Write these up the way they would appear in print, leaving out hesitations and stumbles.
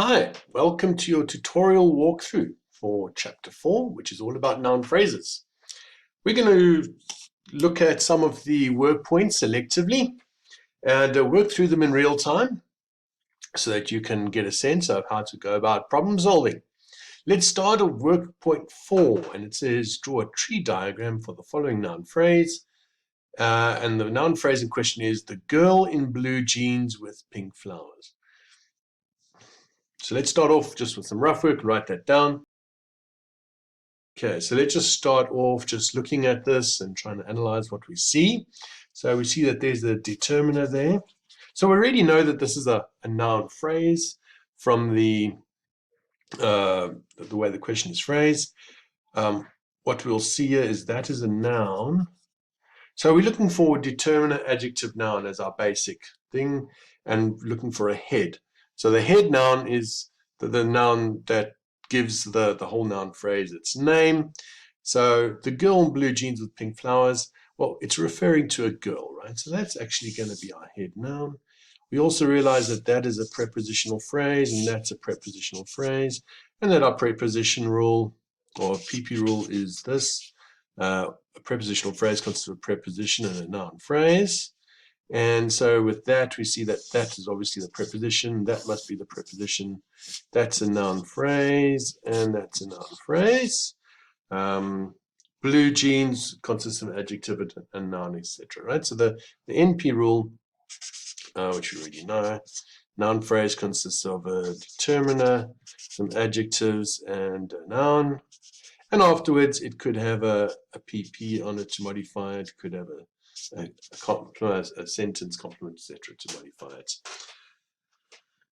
Hi, welcome to your tutorial walkthrough for Chapter 4, which is all about noun phrases. We're going to look at some of the work points selectively and work through them in real time so that you can get a sense of how to go about problem solving. Let's start at work point 4, and it says draw a tree diagram for the following noun phrase. And the noun phrase in question is the girl in blue jeans with pink flowers. So let's start off just with some rough work, write that down. Okay, so let's just start off just looking at this and trying to analyze what we see. So we see that there's a determiner there. So we already know that this is a noun phrase from the way the question is phrased. What we'll see here is that is a noun. So we're looking for determiner, adjective, noun as our basic thing and looking for a head. So the head noun is the noun that gives the whole noun phrase its name. So the girl in blue jeans with pink flowers, well, it's referring to a girl, right? So that's actually going to be our head noun. We also realize that that is a prepositional phrase, and that's a prepositional phrase, and that our preposition rule or PP rule is this. A prepositional phrase consists of a preposition and a noun phrase. And so with that, we see that that is obviously the preposition. That must be the preposition. That's a noun phrase, and that's a noun phrase. Blue jeans consists of an adjective and noun, etc. Right? So the NP rule, which you already know, noun phrase consists of a determiner, some adjectives, and a noun. And afterwards, it could have a PP on it to modify it. It could have a sentence, complement, etc. to modify it,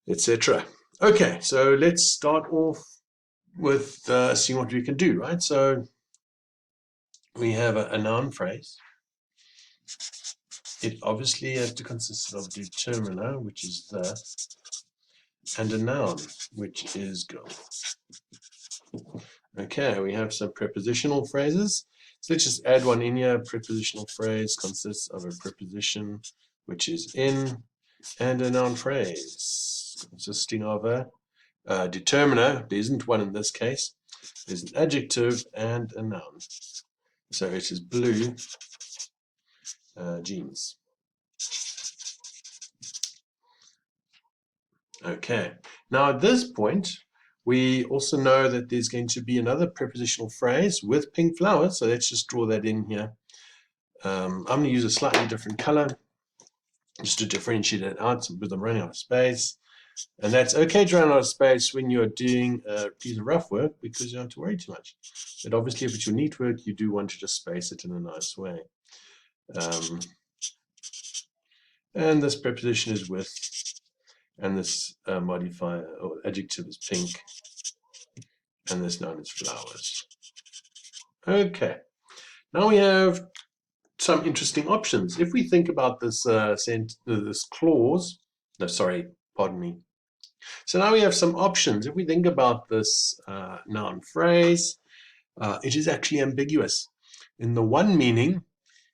etc. Okay, so let's start off with seeing what we can do, right? So we have a noun phrase. It obviously has to consist of a determiner, which is the, and a noun, which is girl. Okay, we have some prepositional phrases. So let's just add one in here. Prepositional phrase consists of a preposition, which is in, and a noun phrase consisting of a determiner. There isn't one in this case. There's an adjective and a noun. So it is blue jeans. Okay, now at this point, we also know that there's going to be another prepositional phrase with pink flowers, so let's just draw that in here. I'm going to use a slightly different color just to differentiate it out because I'm running out of space. And that's okay to run out of space when you're doing a piece of rough work because you don't have to worry too much. But obviously if it's your neat work, you do want to just space it in a nice way. And this preposition is with, and this modifier or adjective is pink, and this noun is flowers. Okay, now we have some interesting options. If we think about this this clause, no, sorry, pardon me. So now we have some options. If we think about this noun phrase, it is actually ambiguous. In the one meaning,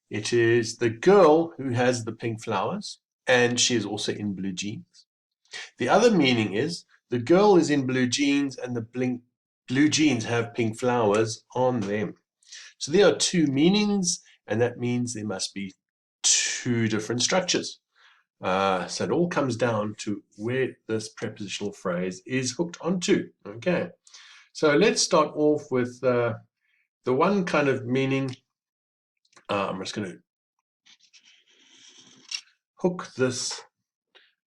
it is the girl who has the pink flowers, and she is also in blue jeans. The other meaning is the girl is in blue jeans, and the blue jeans have pink flowers on them. So there are two meanings, and that means there must be two different structures. So it all comes down to where this prepositional phrase is hooked onto. Okay, so let's start off with the one kind of meaning. I'm just going to hook this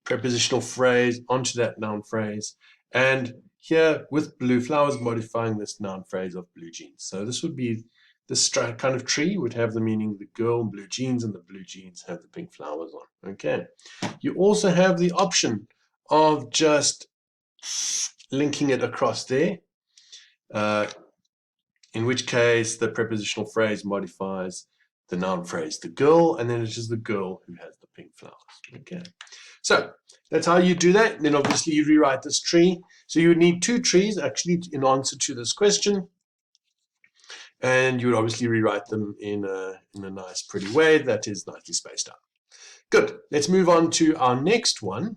prepositional phrase onto that noun phrase, and here with blue flowers modifying this noun phrase of blue jeans. So this would be this kind of tree would have the meaning the girl in blue jeans, and the blue jeans have the pink flowers on. Okay. You also have the option of just linking it across there, in which case the prepositional phrase modifies the noun phrase the girl, and then it's just the girl who has the pink flowers. Okay. So that's how you do that. Then obviously you rewrite this tree. So you would need two trees actually in answer to this question. And you would obviously rewrite them in a nice, pretty way that is nicely spaced out. Good. Let's move on to our next one.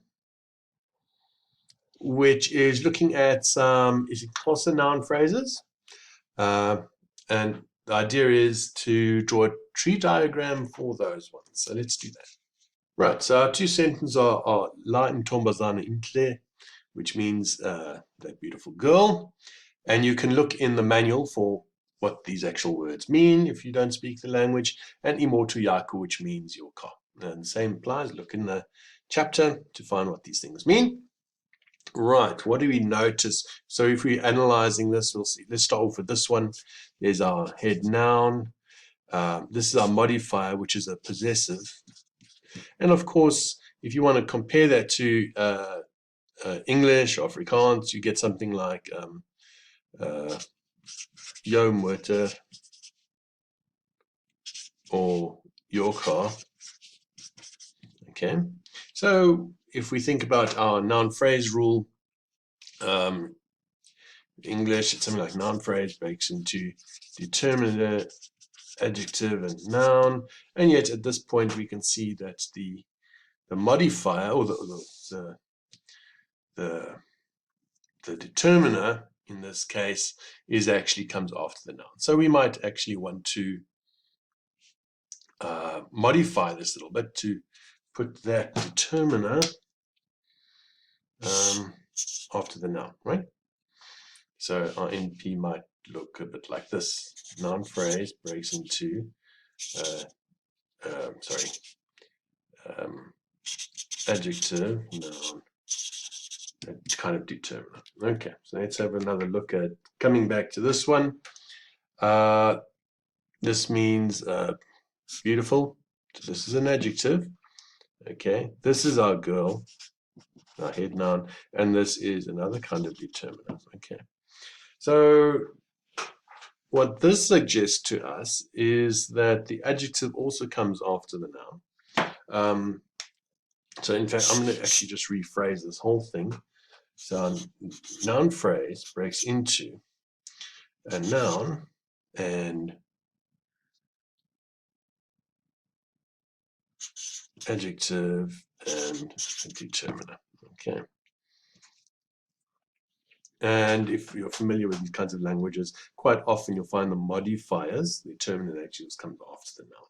which is looking at some closer noun phrases. And the idea is to draw a tree diagram for those ones. So let's do that. Right, so our two sentences are Ling1, which means that beautiful girl. And you can look in the manual for what these actual words mean if you don't speak the language, and imoto yako, which means your car. And the same applies. Look in the chapter to find what these things mean. Right, what do we notice? So if we're analyzing this, we'll see. Let's start off with this one. There's our head noun. This is our modifier, which is a possessive. And of course, if you want to compare that to English or Afrikaans, you get something like jou motor or your car. Okay, so if we think about our noun phrase rule, English, it's something like noun phrase breaks into determiner, adjective, and noun. And yet at this point we can see that the modifier or the determiner in this case is actually comes after the noun. So we might actually want to modify this a little bit to put that determiner after the noun, right? So our NP might look a bit like this. Noun phrase breaks into adjective, noun, kind of determiner. Okay, so let's have another look at coming back to this one. This means beautiful. So this is an adjective. Okay, this is our girl, our head noun, and this is another kind of determiner. Okay, so what this suggests to us is that the adjective also comes after the noun. So in fact, I'm going to actually just rephrase this whole thing. So noun phrase breaks into a noun and adjective and a determiner. Okay. And if you're familiar with these kinds of languages, quite often you'll find the modifiers, the determiner and adjectives, come after the noun.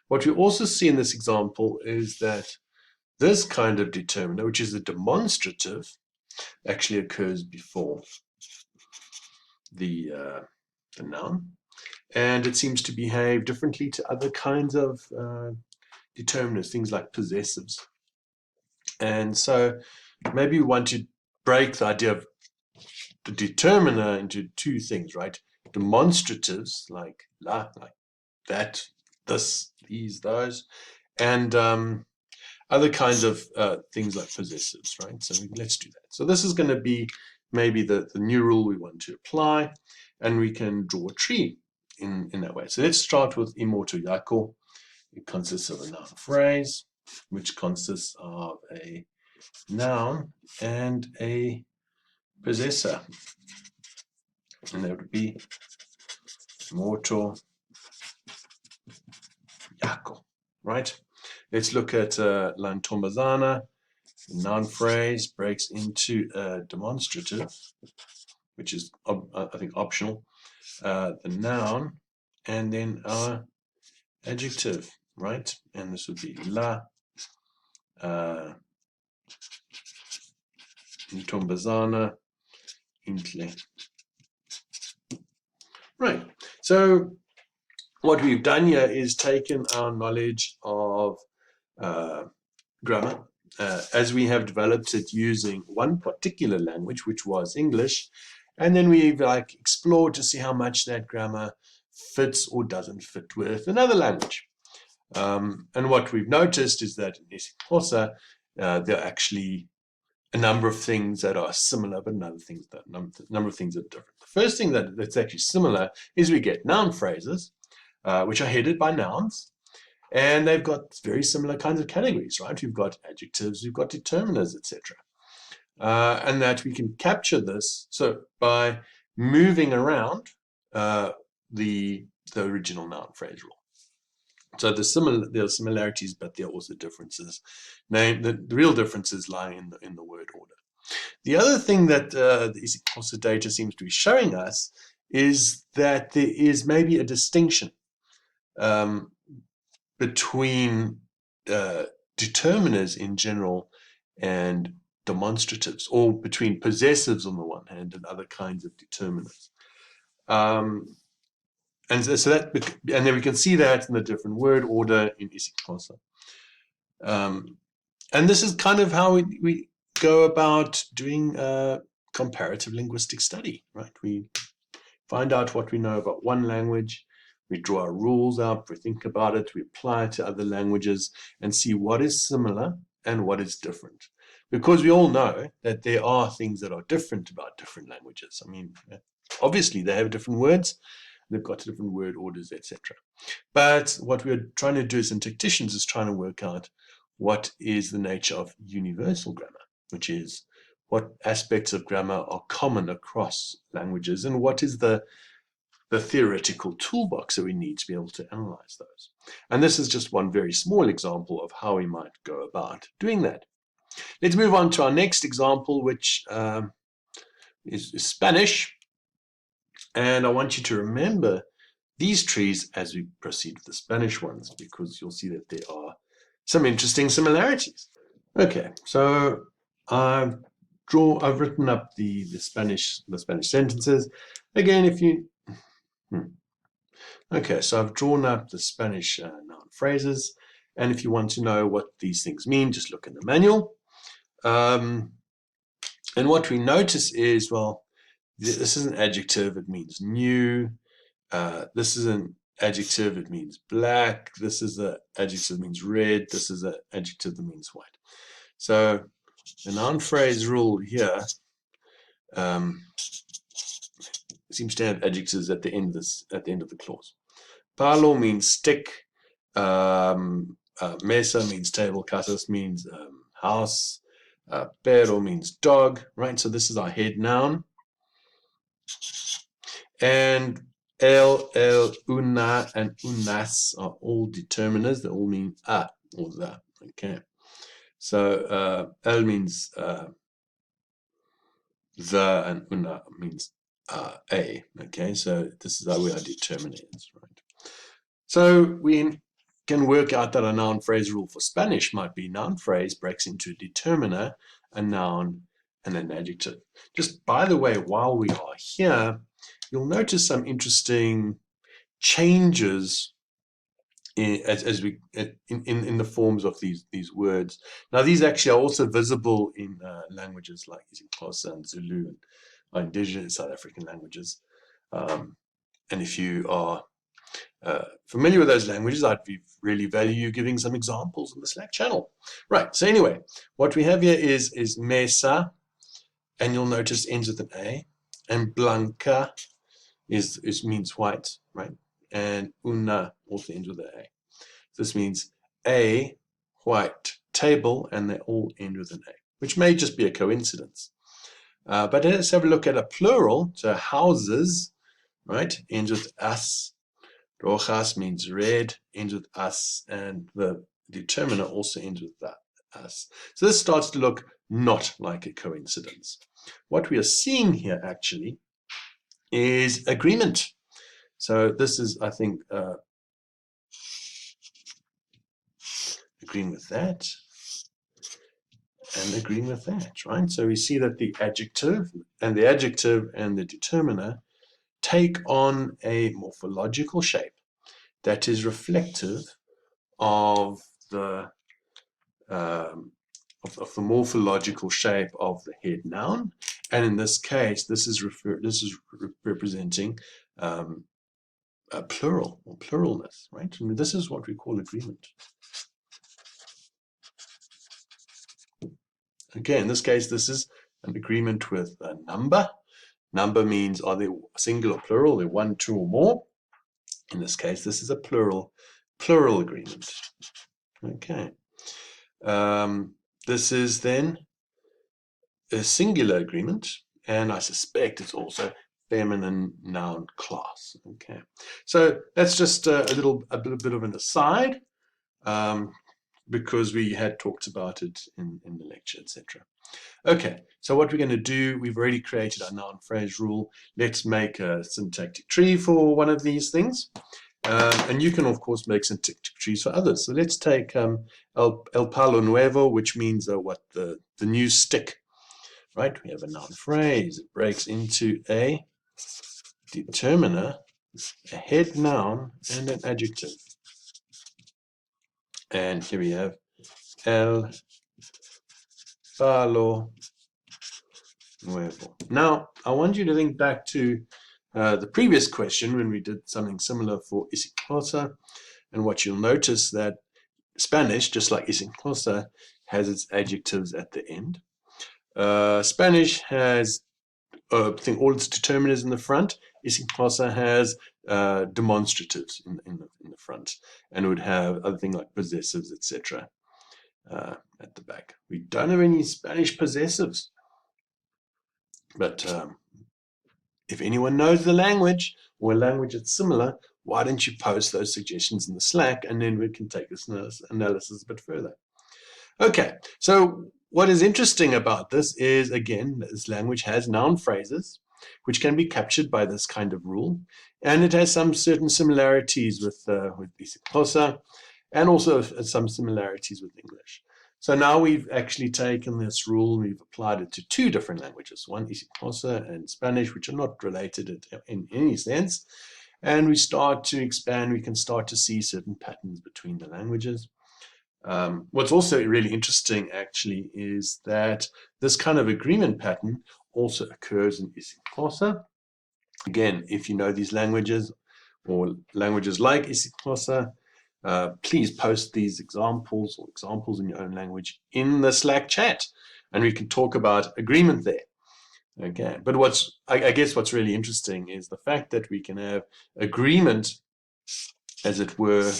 What we also see in this example is that this kind of determiner, which is a demonstrative, actually occurs before the noun, and it seems to behave differently to other kinds of determiners, things like possessives. And so maybe we want to break the idea of the determiner into two things, right? Demonstratives like la, like that, this, these, those, and other kinds of things like possessives, right? So let's do that. So this is going to be maybe the new rule we want to apply, and we can draw a tree in that way. So let's start with imoto yako. It consists of a noun phrase, which consists of a noun and a possessor. And that would be imoto yako, right? Let's look at Lantombazana. The noun phrase breaks into a demonstrative, which is, I think, optional. The noun and then our adjective, right? And this would be la Ntombazana intle. Right. So what we've done here is taken our knowledge of grammar as we have developed it using one particular language, which was English, and then we've explored to see how much that grammar fits or doesn't fit with another language. And what we've noticed is that in isiXhosa, there are actually a number of things that are similar, but number of things that are different. The first thing that's actually similar is we get noun phrases, which are headed by nouns, and they've got very similar kinds of categories, right? We've got adjectives, we've got determiners, etc. And that we can capture this so by moving around the original noun phrase rule. So there are similarities, but there are also differences. Now, the real differences lie in the word order. The other thing that the easy data seems to be showing us is that there is maybe a distinction between determiners in general and demonstratives, or between possessives on the one hand and other kinds of determiners. And so that, and then we can see that in the different word order in easy. And this is kind of how we go about doing comparative linguistic study, right? We find out what we know about one language, we draw our rules up, we think about it, we apply it to other languages and see what is similar and what is different. Because we all know that there are things that are different about different languages. I mean, obviously they have different words, they've got different word orders, etc. But what we're trying to do as syntacticians is trying to work out what is the nature of universal grammar, which is what aspects of grammar are common across languages, and what is the theoretical toolbox that we need to be able to analyze those. And this is just one very small example of how we might go about doing that. Let's move on to our next example, which is Spanish. And I want you to remember these trees as we proceed with the Spanish ones, because you'll see that there are some interesting similarities. Okay, so I've written up the Spanish sentences. Again, if you okay, so I've drawn up the Spanish noun phrases, and if you want to know what these things mean, just look in the manual. And what we notice is, well, this is an adjective, it means new. This is an adjective, it means black. This is an adjective that means red. This is an adjective that means white. So the noun phrase rule here seems to have adjectives at the end of the clause. Palo means stick. Mesa means table. Casas means house. Perro means dog. Right. So this is our head noun. And el, una, and unas are all determiners. They all mean a or the. Okay. So el means the, and una means a. Okay. So this is how we are determinants, right? So we can work out that a noun phrase rule for Spanish might be noun phrase breaks into a determiner, a noun, and an adjective. Just by the way, while we are here, you'll notice some interesting changes in the forms of these words. Now, these actually are also visible in languages like isiXhosa and Zulu and indigenous South African languages. And if you are familiar with those languages, I'd really value you giving some examples in the Slack channel. Right, so anyway, what we have here is mesa, and you'll notice ends with an A, and blanca means white, right? And una also ends with an A. This means a white table, and they all end with an A, which may just be a coincidence. But let's have a look at a plural. So houses, right, ends with as. Rojas means red, ends with us, and the determiner also ends with that, us. So this starts to look not like a coincidence. What we are seeing here actually is agreement. So this is, I think, agreeing with that and agreeing with that, right? So we see that the adjective and the determiner take on a morphological shape that is reflective of the morphological shape of the head noun, and in this case, this is representing a plural or pluralness, right? And this is what we call agreement. Okay, in this case, this is an agreement with a number. Number means are they single or plural? They're one, two, or more. In this case, this is a plural agreement. Okay. This is then a singular agreement, and I suspect it's also feminine noun class. Okay. So that's just a little bit of an aside. because we had talked about it in the lecture, etc. Okay, so what we're going to do, we've already created our noun phrase rule. Let's make a syntactic tree for one of these things. And you can, of course, make syntactic trees for others. So let's take el palo nuevo, which means the new stick, right? We have a noun phrase. It breaks into a determiner, a head noun, and an adjective. And here we have el palo nuevo. Now, I want you to think back to the previous question when we did something similar for isingclosa, and what you'll notice that Spanish, just like isingclosa, has its adjectives at the end. Spanish has, I think, all its determiners in the front. Isingclosa has demonstratives in the front, and would have other things like possessives, etc. At the back. We don't have any Spanish possessives, but if anyone knows the language or a language that's similar, why don't you post those suggestions in the Slack, and then we can take this analysis a bit further. Okay, so what is interesting about this is, again, this language has noun phrases, which can be captured by this kind of rule, and it has some certain similarities with isingclosa, and also some similarities with English. So now we've actually taken this rule and we've applied it to two different languages, one isingclosa and Spanish, which are not related in any sense. And we start to expand, we can start to see certain patterns between the languages. What's also really interesting actually is that this kind of agreement pattern also occurs in isingclosa. Again, if you know these languages or languages like isingclosa, please post these examples or examples in your own language in the Slack chat, and we can talk about agreement there. Okay, but I guess what's really interesting is the fact that we can have agreement, as it were,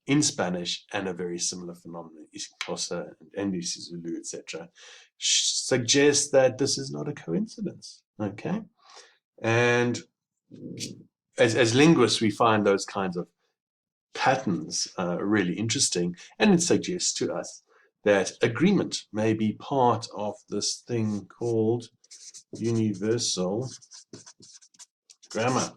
in Spanish, and a very similar phenomenon, isingclosa and isiZulu, etc., suggests that this is not a coincidence. Okay, and as linguists, we find those kinds of patterns really interesting, and it suggests to us that agreement may be part of this thing called universal grammar.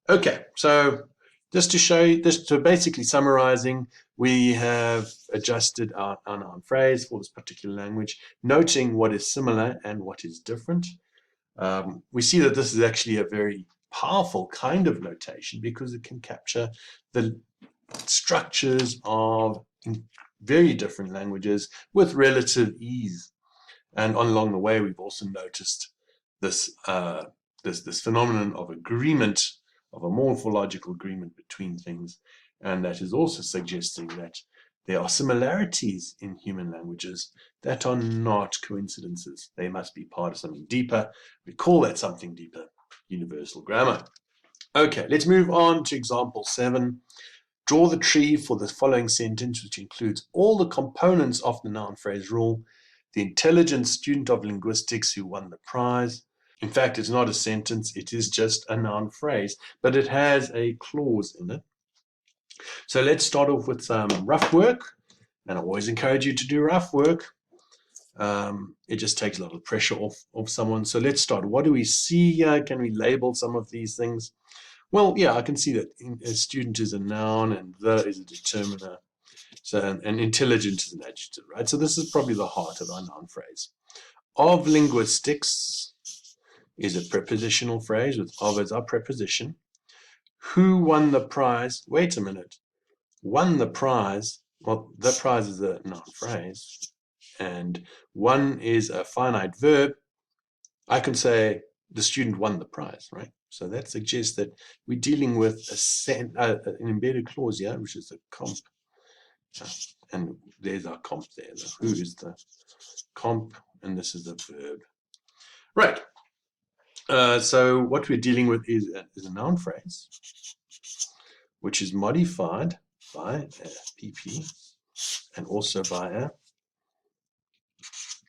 Okay, so just to show you, just to basically summarizing, we have adjusted our noun phrase for this particular language, noting what is similar and what is different. We see that this is actually a very powerful kind of notation because it can capture the structures of very different languages with relative ease. And along the way, we've also noticed this this phenomenon of agreement, of a morphological agreement between things, and that is also suggesting that there are similarities in human languages that are not coincidences. They must be part of something deeper. We call that something deeper universal grammar. Okay, let's move on to example 7. Draw the tree for the following sentence, which includes all the components of the noun phrase rule. The intelligent student of linguistics who won the prize. In fact, it's not a sentence, it is just a noun phrase, but it has a clause in it. So let's start off with some rough work, and I always encourage you to do rough work. It just takes a lot of pressure off someone. So let's start. What do we see here? Can we label some of these things? Well, yeah, I can see that a student is a noun and the is a determiner. So, and intelligent is an adjective, right? So this is probably the heart of our noun phrase. Of linguistics is a prepositional phrase with of as our preposition. Who won the prize? Wait a minute. Won the prize. Well, the prize is a noun phrase. And won is a finite verb. I can say the student won the prize, right? So that suggests that we're dealing with an embedded clause here, which is a comp. And there's our comp there. The who is the comp, and this is the verb. Right. So what we're dealing with is a noun phrase, which is modified by a PP and also by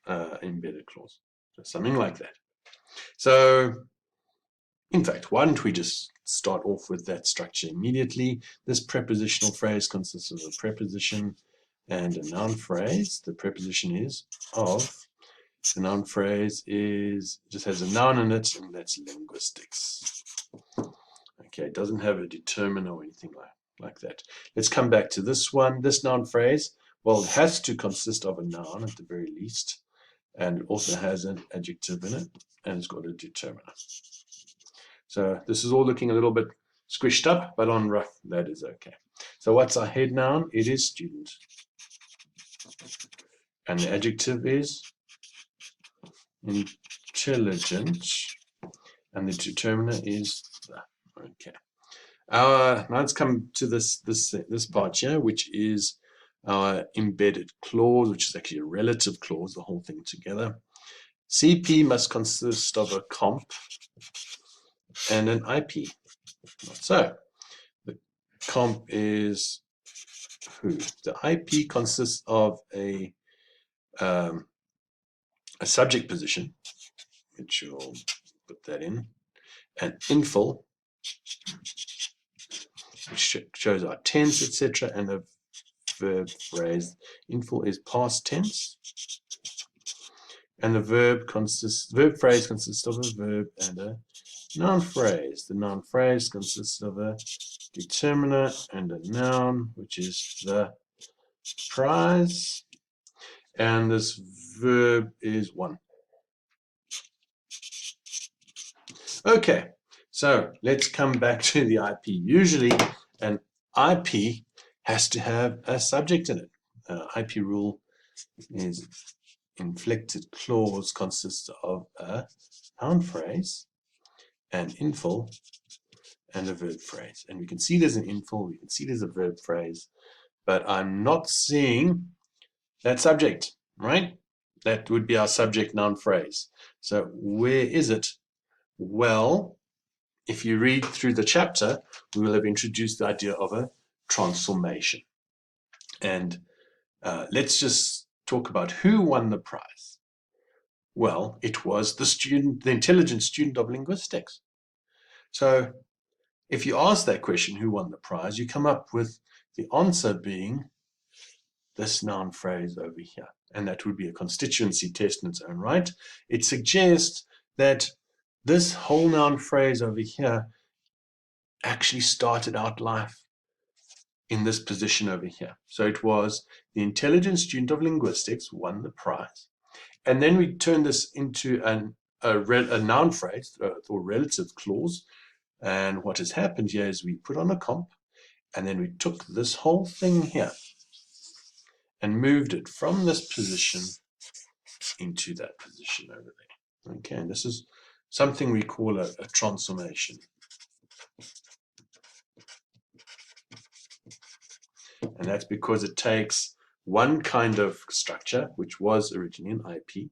a embedded clause. So something like that. So In fact, why don't we just start off with that structure immediately? This prepositional phrase consists of a preposition and a noun phrase. The preposition is of. The noun phrase just has a noun in it, and that's linguistics. Okay, it doesn't have a determiner or anything like that. Let's come back to this one. This noun phrase, well, it has to consist of a noun at the very least, and it also has an adjective in it, and it's got a determiner. So this is all looking a little bit squished up, but on rough, that is okay. So what's our head noun? It is student. And the adjective is intelligent. And the determiner is the. Okay. Now let's come to this part here, which is our embedded clause, which is actually a relative clause, the whole thing together. CP must consist of a comp and an IP. So the comp is who? The IP consists of a subject position, which you'll put that in, an infil, which shows our tense, etc., and a verb phrase. Infil is past tense, and the verb phrase consists of a verb and a noun phrase. The noun phrase consists of a determiner and a noun, which is the prize, and this verb is one. Okay, so let's come back to the IP. Usually an IP has to have a subject in it. IP rule is inflected clause consists of a noun phrase, an infil, and a verb phrase. And we can see there's an infil, we can see there's a verb phrase, but I'm not seeing that subject, right? That would be our subject noun phrase. So where is it? Well, if you read through the chapter, we will have introduced the idea of a transformation. And let's just talk about who won the prize. Well, it was the intelligent student of linguistics. So if you ask that question, who won the prize, you come up with the answer being this noun phrase over here. And that would be a constituency test in its own right. It suggests that this whole noun phrase over here actually started out life in this position over here. So it was the intelligent student of linguistics won the prize. And then we turn this into a noun phrase or relative clause. And what has happened here is we put on a comp, and then we took this whole thing here and moved it from this position into that position over there. Okay, and this is something we call a transformation. And that's because it takes one kind of structure, which was originally an IP,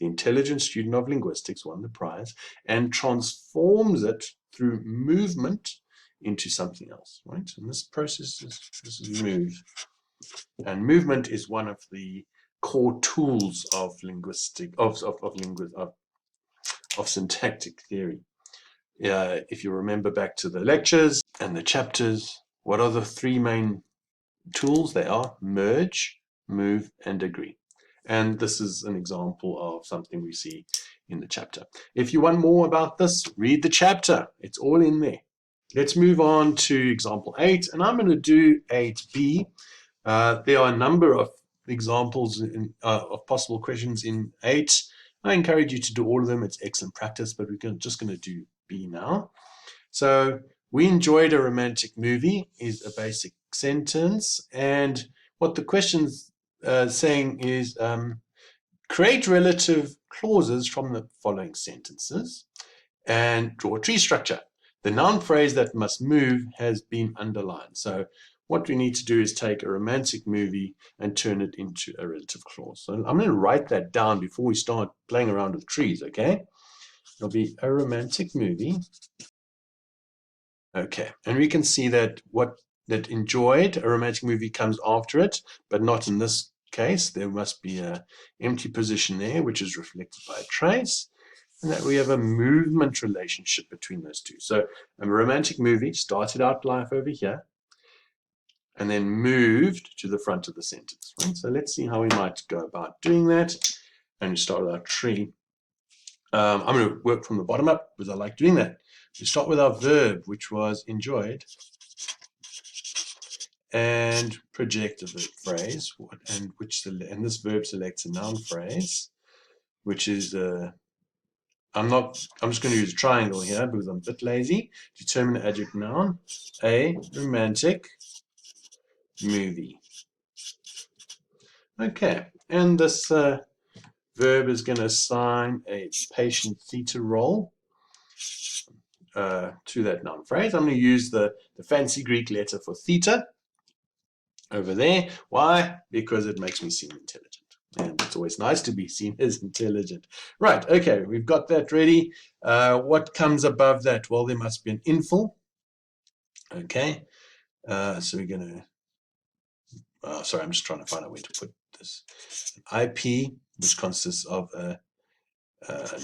the intelligent student of linguistics won the prize, and transforms it through movement into something else, right? And this process is move. And movement is one of the core tools of syntactic theory. If you remember back to the lectures and the chapters, what are the three main tools? They are merge, move, and agree. And this is an example of something we see in the chapter. If you want more about this, read the chapter. It's all in there. Let's move on to example 8, and I'm going to do 8b. There are a number of examples of possible questions in 8. I encourage you to do all of them. It's excellent practice, but we're just going to do B now. So, we enjoyed a romantic movie is a basic sentence, and what the question's saying is create relative clauses from the following sentences and draw a tree structure. The noun phrase that must move has been underlined. So what we need to do is take a romantic movie and turn it into a relative clause. So I'm going to write that down before we start playing around with trees, okay? It'll be a romantic movie. Okay, and we can see that that enjoyed a romantic movie comes after it, but not in this case. There must be an empty position there, which is reflected by a trace. and that we have a movement relationship between those two. So a romantic movie started out life over here and then moved to the front of the sentence. Right? So let's see how we might go about doing that. And we start with our tree. I'm going to work from the bottom up because I like doing that. We start with our verb, which was enjoyed, and project a verb phrase, and this verb selects a noun phrase, which is I'm just going to use a triangle here because I'm a bit lazy. Determine an adjective noun, a romantic movie. Okay, and this verb is going to assign a patient theta role to that noun phrase. I'm going to use the fancy Greek letter for theta over there. Why? Because it makes me seem intelligent. And it's always nice to be seen as intelligent. Right, okay, we've got that ready. What comes above that? Well, there must be an infil. Okay, so we're going to, sorry, I'm just trying to find out where to put this. An IP, which consists of a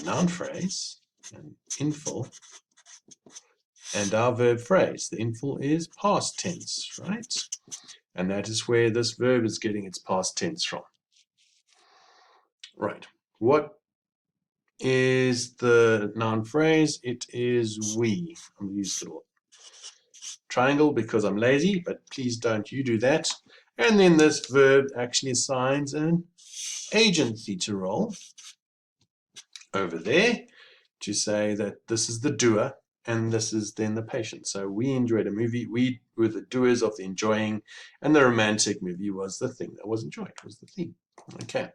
noun phrase, an infil, and our verb phrase. The infil is past tense, right? And that is where this verb is getting its past tense from. Right. What is the noun phrase? It is we. I'm going to use the little triangle because I'm lazy, but please don't you do that. And then this verb actually assigns an agent theta role over there to say that this is the doer and this is then the patient. So we enjoyed a movie. We were the doers of the enjoying, and the romantic movie was the thing that was enjoyed, was the theme. Okay.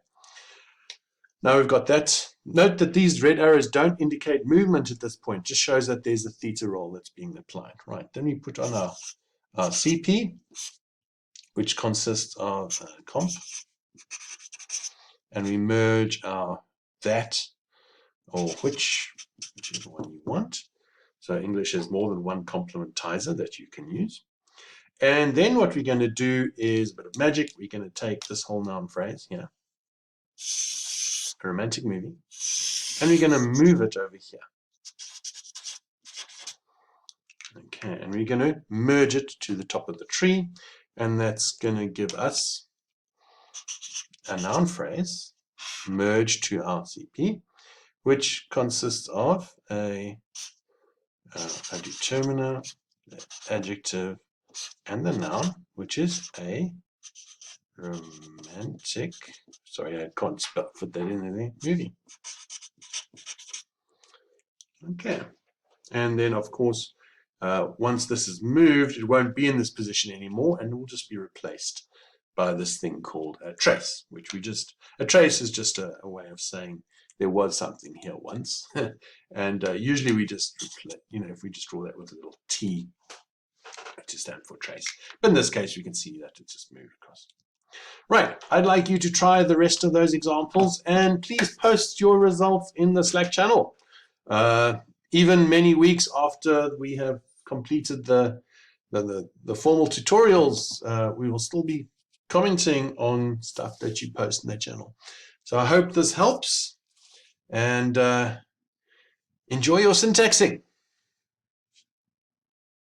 Now we've got that. Note that these red arrows don't indicate movement at this point, just shows that there's a theta role that's being applied. Right, then we put on our CP, which consists of comp, and we merge our that or whichever one you want. So English has more than one complementizer that you can use. And then what we're going to do is a bit of magic. We're going to take this whole noun phrase here, a romantic movie, and we're going to move it over here. Okay, and we're going to merge it to the top of the tree, and that's going to give us a noun phrase merged to our CP, which consists of a determiner, the adjective, and the noun, which is a romantic, sorry, I can't put that in there, movie. Okay, and then of course, once this is moved, it won't be in this position anymore, and it will just be replaced by this thing called a trace, which a trace is just a way of saying there was something here once. And usually we just, if we just draw that with a little T to stand for trace. But in this case, we can see that it's just moved across. Right, I'd like you to try the rest of those examples, and please post your results in the Slack channel. Even many weeks after we have completed the formal tutorials, we will still be commenting on stuff that you post in that channel. So I hope this helps, and enjoy your syntaxing.